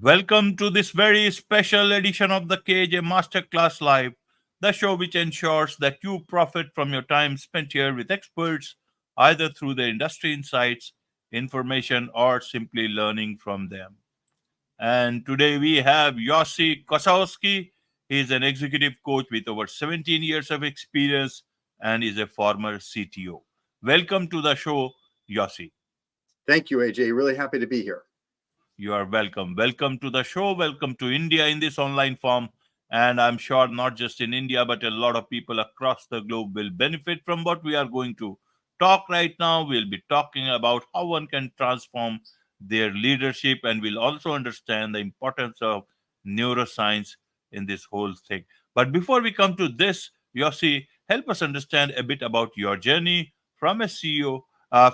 Welcome to this very special edition of the KJ Masterclass Live, the show which ensures that you profit from your time spent here with experts, either through their industry insights, information, or simply learning from them. And today we have Yosi Kossowsky. He is an executive coach with over 17 years of experience and is a former CTO. Welcome to the show, Yosi. Thank you, AJ. Really happy to be here. You are welcome. Welcome to the show. Welcome to India in this online form. And I'm sure not just in India, but a lot of people across the globe will benefit from what we are going to talk right now. We'll be talking about how one can transform their leadership, and we'll also understand the importance of neuroscience in this whole thing. But before we come to this, Yossi, help us understand a bit about your journey from a CEO,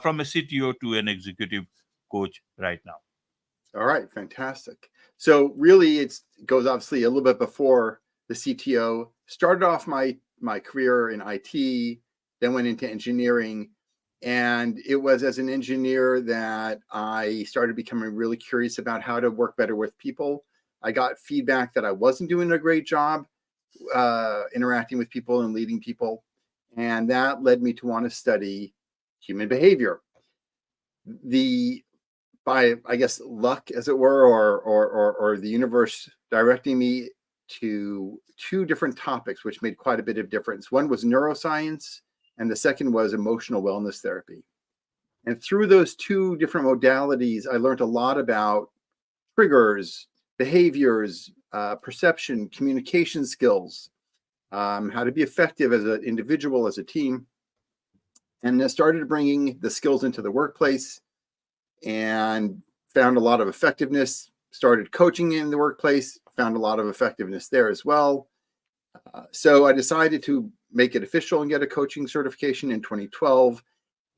from a CTO to an executive coach right now. All right, fantastic. So really, it goes obviously a little bit before the CTO. Started off my career in IT, then went into engineering, and it was as an engineer that I started becoming really curious about how to work better with people. I got feedback that I wasn't doing a great job interacting with people and leading people, and that led me to want to study human behavior. By I guess luck, as it were, or the universe directing me to two different topics, which made quite a bit of difference. One was neuroscience, and the second was emotional wellness therapy. And through those two different modalities, I learned a lot about triggers, behaviors, perception, communication skills, how to be effective as an individual, as a team, and I started bringing the skills into the workplace and found a lot of effectiveness, started coaching in the workplace, found a lot of effectiveness there as well. So I decided to make it official and get a coaching certification in 2012.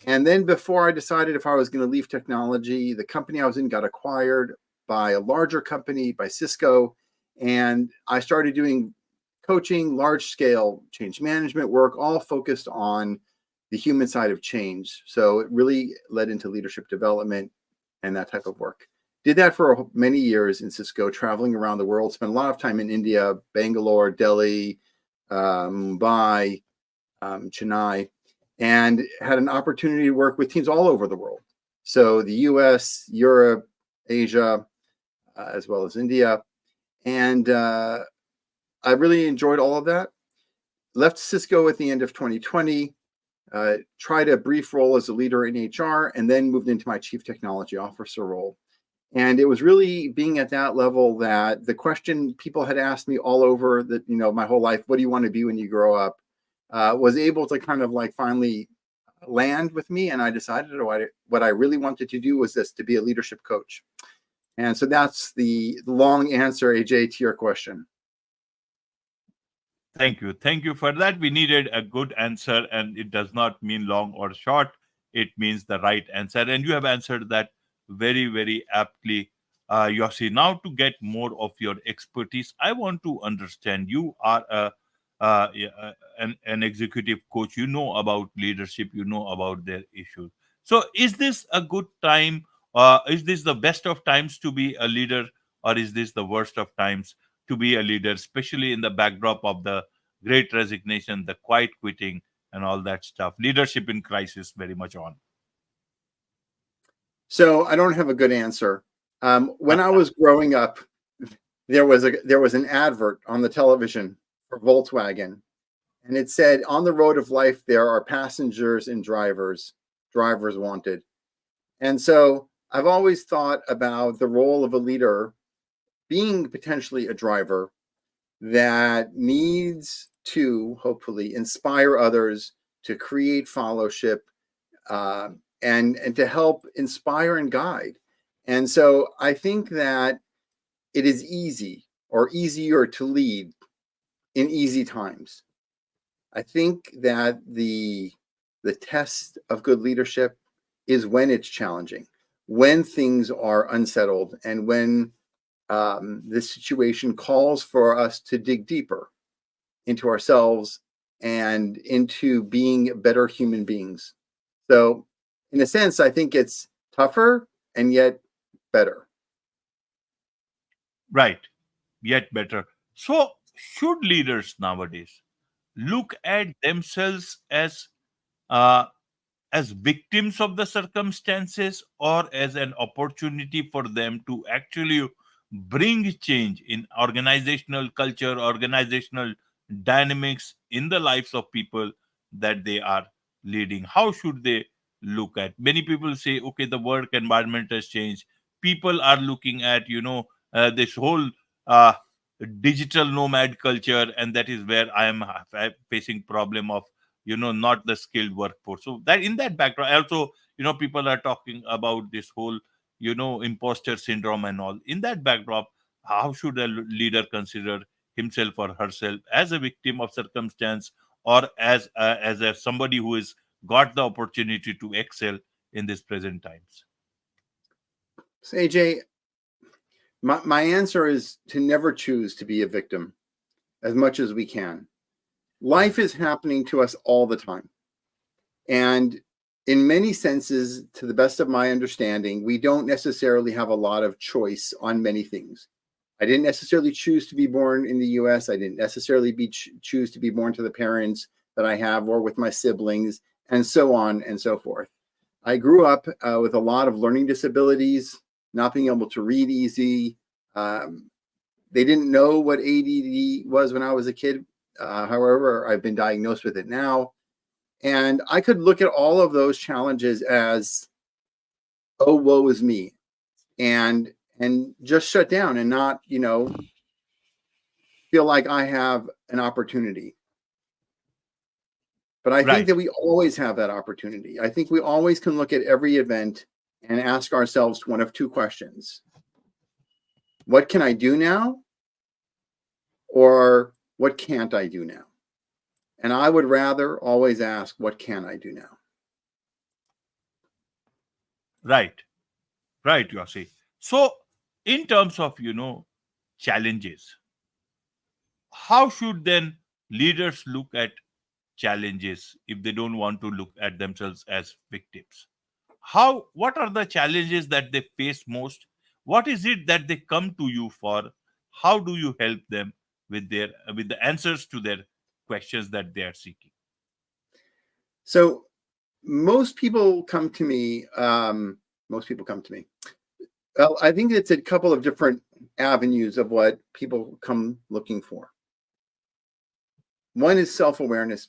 And then before I decided if I was going to leave technology, the company I was in got acquired by a larger company, by Cisco. And I started doing coaching, large scale change management work, all focused on the human side of change. So it really led into leadership development and that type of work. Did that for many years in Cisco, traveling around the world, spent a lot of time in India, Bangalore, Delhi, Mumbai, Chennai, and had an opportunity to work with teams all over the world. So the US, Europe, Asia, as well as India. And I really enjoyed all of that. Left Cisco at the end of 2020. Tried a brief role as a leader in HR, and then moved into my chief technology officer role. And it was really being at that level that the question people had asked me all over that, my whole life, what do you want to be when you grow up, was able to kind of like finally land with me. And I decided what I really wanted to do was to be a leadership coach. And so that's the long answer, AJ, to your question. Thank you. Thank you for that. We needed a good answer, and it does not mean long or short. It means the right answer. And you have answered that very, very aptly, Yossi. Now, to get more of your expertise, I want to understand you are an executive coach. You know about leadership, you know about their issues. So, is this a good time? Is this the best of times to be a leader, or is this the worst of times to be a leader, especially in the backdrop of the great resignation, the quiet quitting, and all that stuff? Leadership in crisis, very much on. So I don't have a good answer. When I was growing up, there was an advert on the television for Volkswagen, and it said, "On the road of life, there are passengers and drivers wanted." And so I've always thought about the role of a leader being potentially a driver that needs to hopefully inspire others to create fellowship, and to help inspire and guide. And so I think that it is easy or easier to lead in easy times. I think that the test of good leadership is when it's challenging, when things are unsettled, and when the situation calls for us to dig deeper into ourselves and into being better human beings. So in a sense, I think it's tougher and yet better. Right. Yet better. So, should leaders nowadays look at themselves uh, as victims of the circumstances or as an opportunity for them to actually bring change in organizational culture, organizational dynamics in the lives of people that they are leading? How should they look at? Many people say, okay, the work environment has changed. People are looking at, this whole uh, digital nomad culture, and that is where I am facing problem of not the skilled workforce. So that in that background also, people are talking about this whole imposter syndrome and all. In that backdrop, how should a leader consider himself or herself as a victim of circumstance, or as a somebody who has got the opportunity to excel in these present times? So AJ, my answer is to never choose to be a victim as much as we can. Right. Life is happening to us all the time. And in many senses, to the best of my understanding, we don't necessarily have a lot of choice on many things. I didn't necessarily choose to be born in the US. I didn't necessarily choose to be born to the parents that I have or with my siblings, and so on and so forth. I grew up with a lot of learning disabilities, not being able to read easy. Um, they didn't know what ADD was when I was a kid. However, I've been diagnosed with it now. And I could look at all of those challenges as, oh, woe is me, and just shut down and not, feel like I have an opportunity. But I think Right. that we always have that opportunity. I think we always can look at every event and ask ourselves one of two questions. What can I do now? Or what can't I do now? And I would rather always ask, what can I do now? Right. Right, Yosi. So in terms of challenges, how should then leaders look at challenges if they don't want to look at themselves as victims? What are the challenges that they face most? What is it that they come to you for? How do you help them with the answers to their questions that they are seeking? So most people come to me. Most people come to me. Well, I think it's a couple of different avenues of what people come looking for. One is self-awareness,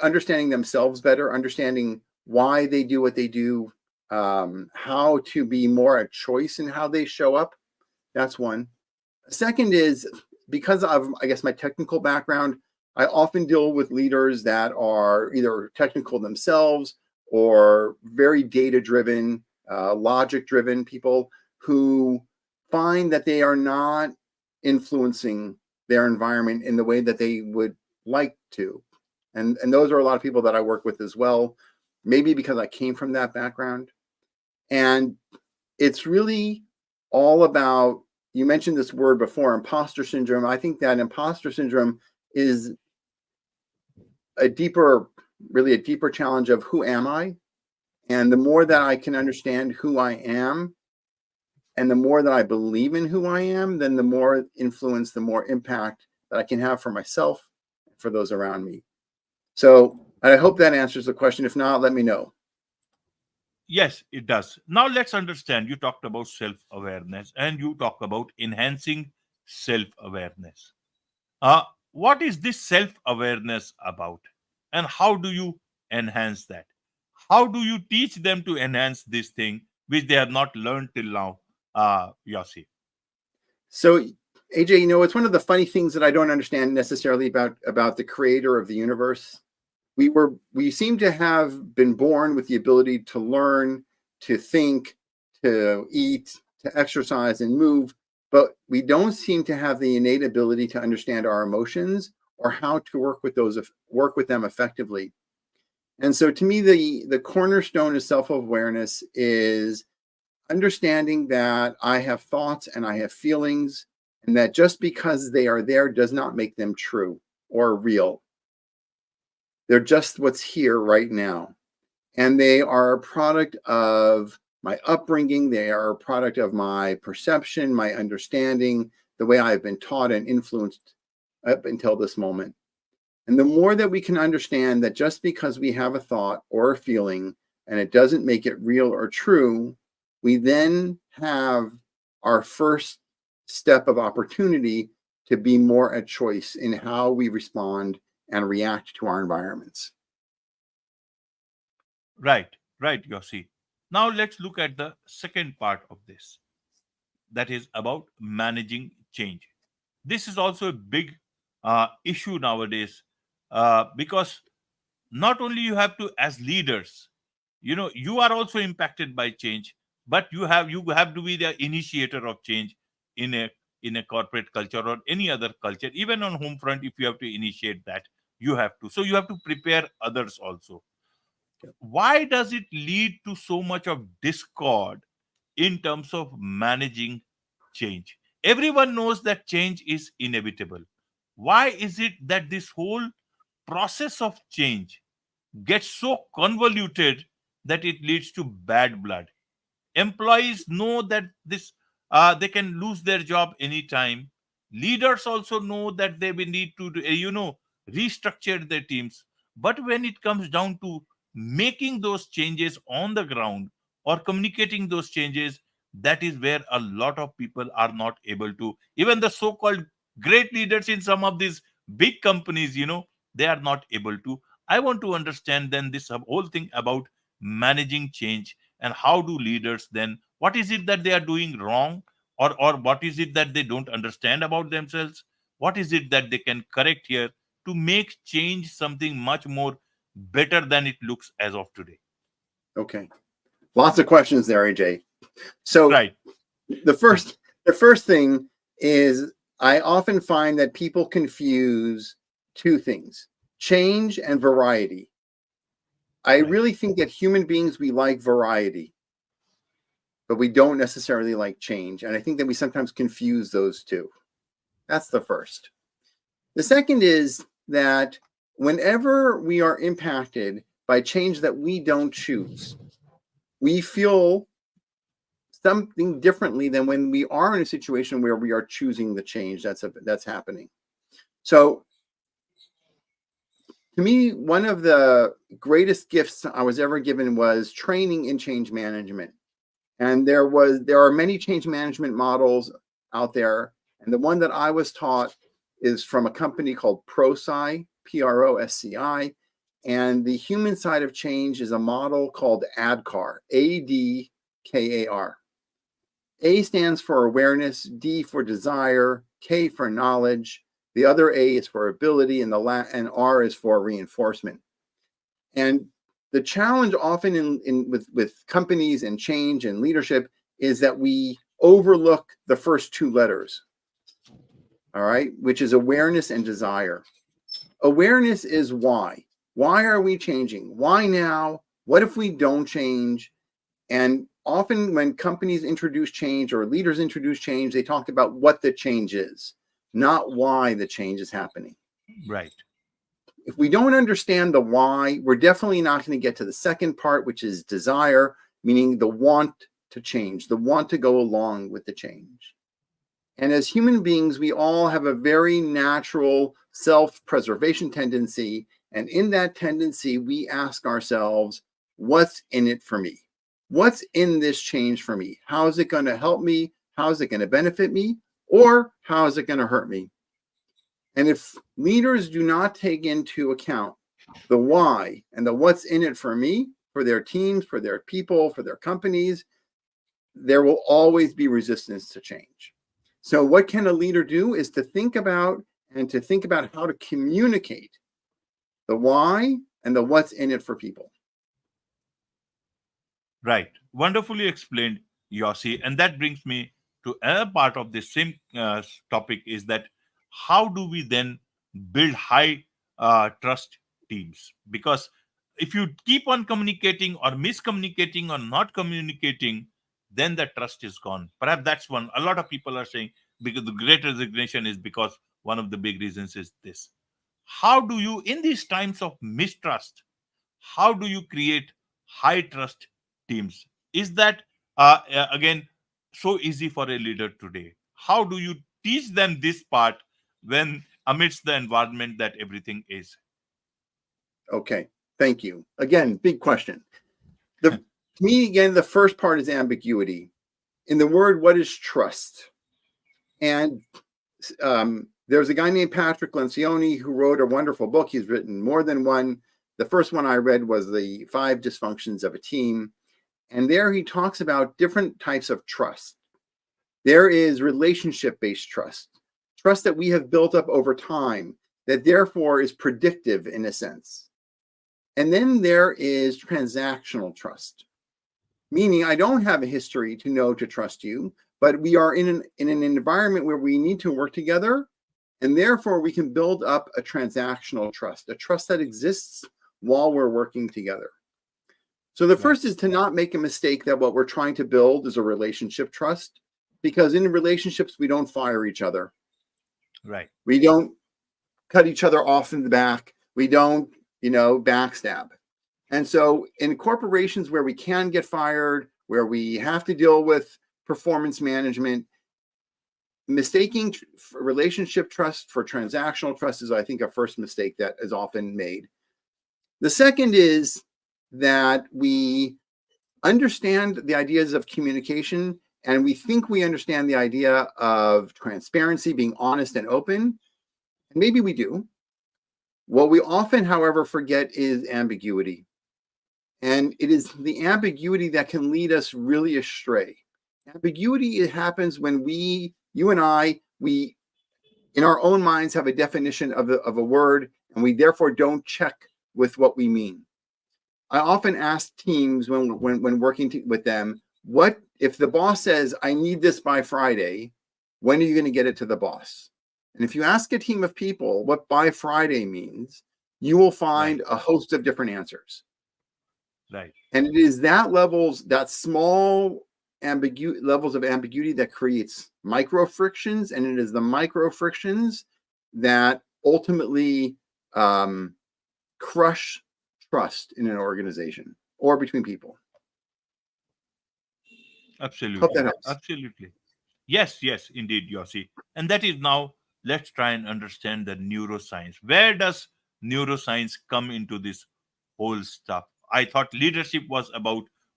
understanding themselves better, understanding why they do what they do, how to be more a choice in how they show up. That's one. Second is, because of, I guess, my technical background, I often deal with leaders that are either technical themselves or very data-driven, logic-driven people who find that they are not influencing their environment in the way that they would like to. And those are a lot of people that I work with as well, maybe because I came from that background. And it's really all about, you mentioned this word before, imposter syndrome. I think that imposter syndrome is really a deeper challenge of who am I? And the more that I can understand who I am, and the more that I believe in who I am, then the more influence, the more impact that I can have for myself, for those around me. So I hope that answers the question. If not, let me know. Yes, it does. Now let's understand. You talked about self awareness and you talk about enhancing self awareness. Uh, what is this self awareness about? And how do you enhance that? How do you teach them to enhance this thing which they have not learned till now, Yossi? So AJ, it's one of the funny things that I don't understand necessarily about the creator of the universe. We seem to have been born with the ability to learn, to think, to eat, to exercise and move, but we don't seem to have the innate ability to understand our emotions or how to work with them effectively. And so to me, the cornerstone of self-awareness is understanding that I have thoughts and I have feelings, and that just because they are there does not make them true or real. They're just what's here right now. And they are a product of my upbringing. They are a product of my perception, my understanding. the way I've been taught and influenced up until this moment. And the more that we can understand that just because we have a thought or a feeling and it doesn't make it real or true, we then have our first step of opportunity to be more at choice in how we respond and react to our environments. Right, right, Yossi. Now let's look at the second part of this, that is about managing change. This is also a big issue nowadays, because not only you have to, as leaders, you are also impacted by change, but you have to be the initiator of change in a corporate culture or any other culture. Even on home front, if you have to initiate that, you have to, so you have to prepare others also. Why does it lead to so much of discord in terms of managing change? Everyone knows that change is inevitable. Why is it that this whole process of change gets so convoluted that it leads to bad blood? Employees know that this they can lose their job anytime. Leaders also know that they will need to restructure their teams. But when it comes down to making those changes on the ground or communicating those changes, that is where a lot of people are not able to. Even the so-called great leaders in some of these big companies, they are not able to. I want to understand then this whole thing about managing change, and how do leaders then, what is it that they are doing wrong, or what is it that they don't understand about themselves, what is it that they can correct here to make change something much more better than it looks as of today? Okay. Lots of questions there, AJ. So Right. the first thing is I often find that people confuse two things: change and variety. I Right. really think that human beings, we like variety, but we don't necessarily like change. And I think that we sometimes confuse those two. That's the first. The second is that whenever we are impacted by change that we don't choose, we feel something differently than when we are in a situation where we are choosing the change that's happening. So to me, one of the greatest gifts I was ever given was training in change management. And there are many change management models out there. And the one that I was taught is from a company called ProSci, PROSCI. And the human side of change is a model called ADKAR, ADKAR. A stands for awareness, D for desire, K for knowledge. The other A is for ability, and and R is for reinforcement. And the challenge often with companies and change and leadership is that we overlook the first two letters, all right, which is awareness and desire. Awareness is why. Why are we changing? Why now? What if we don't change? And often when companies introduce change or leaders introduce change, they talk about what the change is, not why the change is happening. Right. If we don't understand the why, we're definitely not going to get to the second part, which is desire, meaning the want to change, the want to go along with the change. And as human beings, we all have a very natural self-preservation tendency. And in that tendency, we ask ourselves, what's in it for me? What's in this change for me? How is it going to help me? How is it going to benefit me? Or how is it going to hurt me? And if leaders do not take into account the why and the what's in it for me, for their teams, for their people, for their companies, there will always be resistance to change. So what can a leader do is to think about how to communicate the why and the what's in it for people. Right. Wonderfully explained, Yossi. And that brings me to another part of this same topic, is that how do we then build high trust teams? Because if you keep on communicating or miscommunicating or not communicating, then the trust is gone. Perhaps that's one. A lot of people are saying, because the great resignation is because one of the big reasons is this. How do you, in these times of mistrust, how do you create high trust teams? Is that again so easy for a leader today? How do you teach them this part when amidst the environment that everything is? Okay, thank you. Again, big question. To me, again, the first part is ambiguity. In the word, what is trust? And there's a guy named Patrick Lencioni who wrote a wonderful book. He's written more than one. The first one I read was The 5 Dysfunctions of a Team. And there he talks about different types of trust. There is relationship-based trust, trust that we have built up over time, that therefore is predictive in a sense. And then there is transactional trust, meaning I don't have a history to know to trust you, but we are in an environment where we need to work together, and therefore we can build up a transactional trust, a trust that exists while we're working together. So the first is to not make a mistake that what we're trying to build is a relationship trust, because in relationships, we don't fire each other. Right. We don't cut each other off in the back. We don't, backstab. And so in corporations where we can get fired, where we have to deal with performance management, mistaking relationship trust for transactional trust is, I think, a first mistake that is often made. The second is that we understand the ideas of communication, and we think we understand the idea of transparency, being honest and open. And maybe we do. What we often, however, forget is ambiguity. And it is the ambiguity that can lead us really astray. Ambiguity, it happens when you and I, we in our own minds have a definition of a word, and we therefore don't check with what we mean. I often ask teams when working with them, what if the boss says, I need this by Friday, when are you going to get it to the boss? And if you ask a team of people what by Friday means, you will find a host of different answers. Right. And it is that small levels of ambiguity that creates micro frictions, and it is the micro frictions that ultimately crush trust in an organization or between people. Absolutely. Hope that helps. Absolutely. Yes, indeed, Yossi. And that is now, let's try and understand the neuroscience. Where does neuroscience come into this whole stuff? I thought leadership was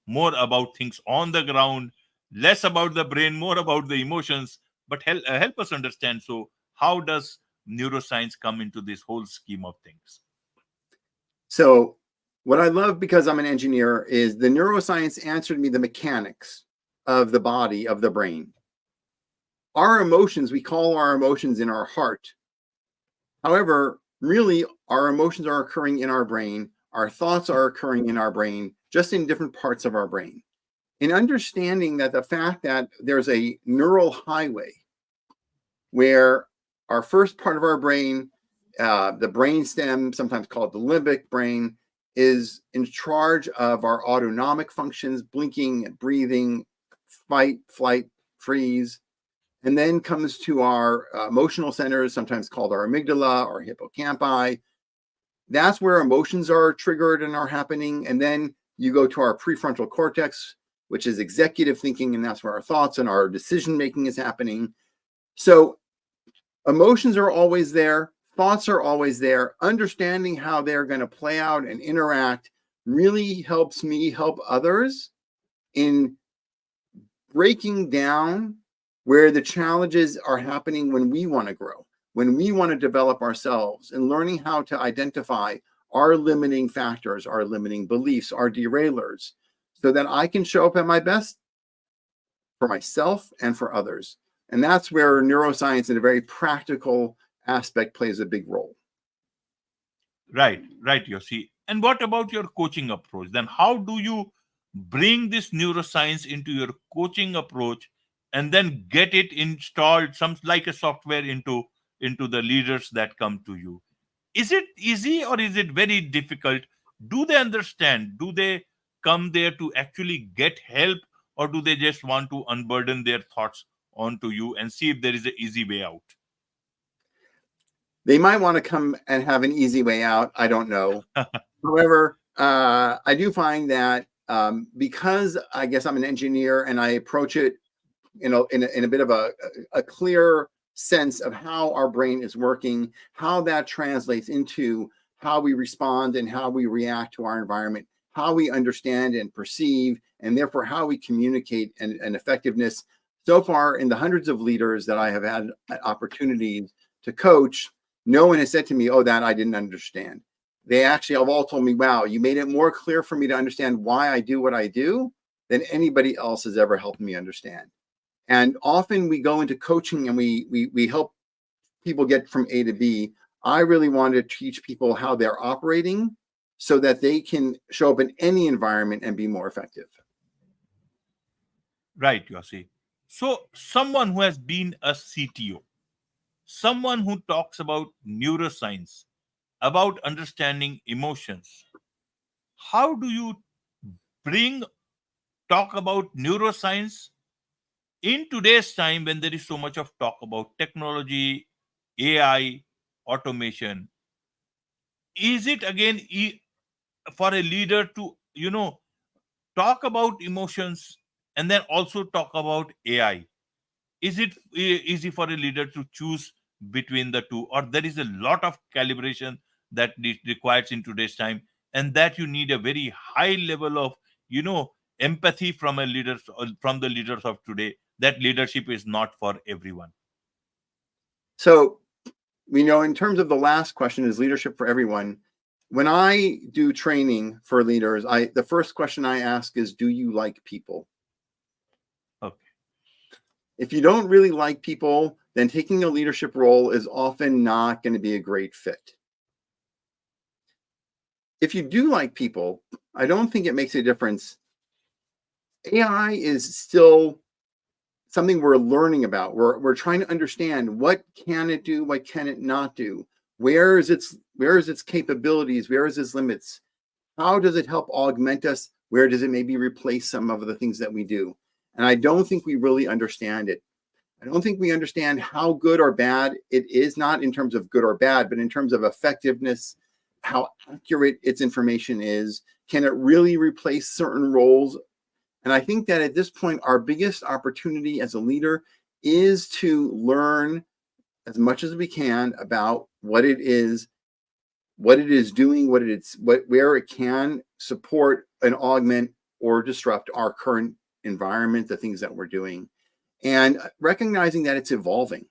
more about things on the ground, less about the brain, more about the emotions. But help us understand. So, how does neuroscience come into this whole scheme of things? So, what I love, because I'm an engineer, is the neuroscience answered me the mechanics of the body, of the brain. Our emotions, we call our emotions in our heart. However, really, our emotions are occurring in our brain. Our thoughts are occurring in our brain, just in different parts of our brain. In understanding that the fact that there's a neural highway where our first part of our brain, the brain stem, sometimes called the limbic brain, is in charge of our autonomic functions, blinking, breathing, fight, flight, freeze, and then comes to our emotional centers, sometimes called our amygdala or hippocampi. That's where emotions are triggered and are happening. And then you go to our prefrontal cortex, which is executive thinking, and that's where our thoughts and our decision making is happening. So emotions are always there. Thoughts are always there. Understanding how they're going to play out and interact really helps me help others in breaking down where the challenges are happening when we want to grow, when we want to develop ourselves, and learning how to identify our limiting factors, our limiting beliefs, our derailers, so that I can show up at my best for myself and for others. And that's where neuroscience in a very practical aspect plays a big role. Right, Yossi. And what about your coaching approach? Then how do you bring this neuroscience into your coaching approach and then get it installed, some like a software, into the leaders that come to you? Is it easy or is it very difficult? Do they understand? Do they come there to actually get help, or do they just want to unburden their thoughts onto you and see if there is an easy way out? They might want to come and have an easy way out. I don't know. However, I do find that because I guess I'm an engineer and I approach it, in a bit of a clear sense of how our brain is working, how that translates into how we respond and how we react to our environment, how we understand and perceive, and therefore how we communicate and effectiveness. So far, in the hundreds of leaders that I have had opportunities to coach, no one has said to me, oh, that I didn't understand. They actually have all told me, wow, you made it more clear for me to understand why I do what I do than anybody else has ever helped me understand. And often we go into coaching and we help people get from A to B. I really want to teach people how they're operating so that they can show up in any environment and be more effective. Right, Yossi. So, someone who has been a CTO, someone who talks about neuroscience, about understanding emotions, how do you bring talk about neuroscience in today's time when there is so much of talk about technology, AI, automation? Is it again for a leader to, talk about emotions and then also talk about AI? Is it easy for a leader to choose between the two, or there is a lot of calibration that it requires in today's time, and that you need a very high level of, empathy from a leader, from the leaders of today, that leadership is not for everyone? So, in terms of the last question, is leadership for everyone? When I do training for leaders, the first question I ask is, do you like people? Okay. If you don't really like people, then taking a leadership role is often not going to be a great fit. If you do like people, I don't think it makes a difference. AI is still something we're learning about. We're trying to understand, what can it do, what can it not do, where is its capabilities, where is its limits, how does it help augment us, where does it maybe replace some of the things that we do. And I don't think we really understand it. I don't think we understand how good or bad it is, not in terms of good or bad, but in terms of effectiveness, how accurate its information is. Can it really replace certain roles? And I think that at this point, our biggest opportunity as a leader is to learn as much as we can about what it is doing, where it can support and augment or disrupt our current environment, the things that we're doing, and recognizing that it's evolving.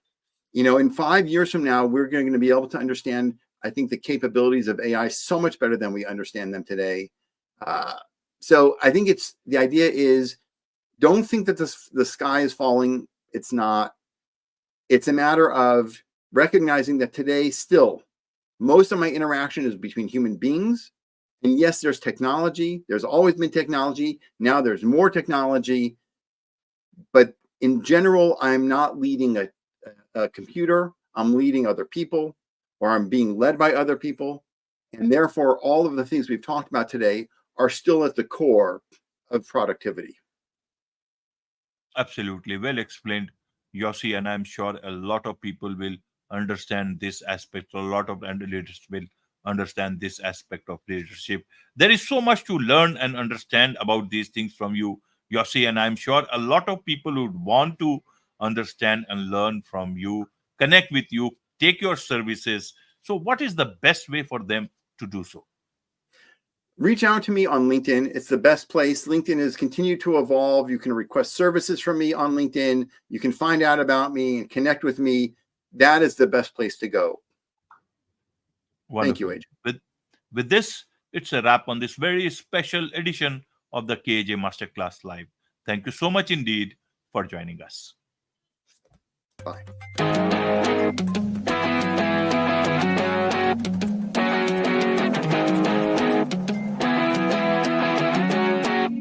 In 5 years from now, we're going to be able to understand, I think, the capabilities of AI so much better than we understand them today. So I think the idea is, don't think that the sky is falling. It's not. It's a matter of recognizing that today, still, most of my interaction is between human beings. And yes, there's technology. There's always been technology. Now there's more technology. But in general, I'm not leading a computer. I'm leading other people, or I'm being led by other people. And therefore, all of the things we've talked about today are still at the core of productivity. Absolutely. Well explained, Yossi. And I'm sure a lot of people will understand this aspect. A lot of leaders will understand this aspect of leadership. There is so much to learn and understand about these things from you, Yossi. And I'm sure a lot of people would want to understand and learn from you, connect with you, take your services. So, what is the best way for them to do so? Reach out to me on LinkedIn. It's the best place. LinkedIn has continued to evolve. You can request services from me on LinkedIn. You can find out about me and connect with me. That is the best place to go. Thank you, Wonderful. Adrian. With this, it's a wrap on this very special edition of the KJ Masterclass Live. Thank you so much indeed for joining us. Bye.